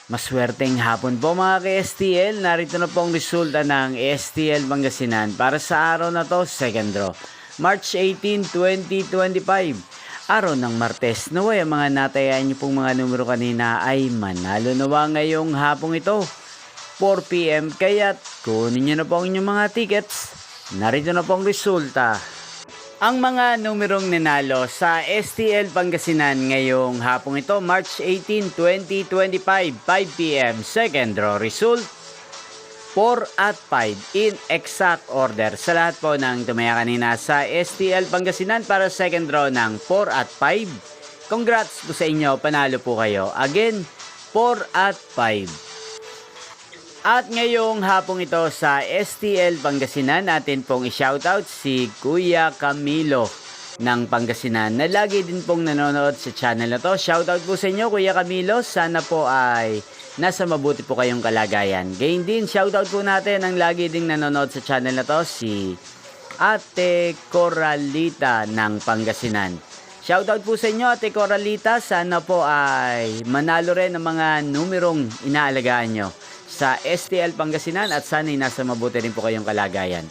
Maswerteng hapon po mga ka-STL. Narito na po ang resulta ng STL Pangasinan para sa araw na to, second draw. March 18, 2025. Araw ng Martes. Naway ang mga natayaan niyo pong mga numero kanina ay manalo nawa ngayong hapong ito. 4 PM kaya't kunin niyo na po ang inyong mga tickets. Narito na po ang resulta. Ang mga numerong nanalo sa STL Pangasinan ngayong hapong ito, March 18, 2025, 5 PM, second draw result, 4 at 5 in exact order. Sa lahat po ng tumaya kanina sa STL Pangasinan para second draw ng 4 at 5, congrats po sa inyo, panalo po kayo. Again, 4 at 5. At ngayong hapong ito sa STL Pangasinan, natin pong i-shoutout si Kuya Camilo ng Pangasinan na lagi din pong nanonood sa channel na to. Shoutout po sa inyo Kuya Camilo, sana po ay nasa mabuti po kayong kalagayan. Gain din, shoutout po natin ang lagi ding nanonood sa channel na to, si Ate Coralita ng Pangasinan. Shoutout po sa inyo Ate Coralita, sana po ay manalo rin ang mga numerong inaalagaan nyo sa STL Pangasinan at sana'y nasa mabuti rin po kayong kalagayan.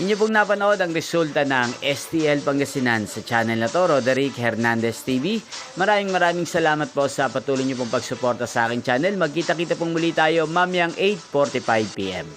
Inyo pong napanood ang resulta ng STL Pangasinan sa channel na to, Roderick Hernandez TV. Maraming salamat po sa patuloy nyo pong pagsuporta sa aking channel. Magkita-kita pong muli tayo mamayang 8:45 PM.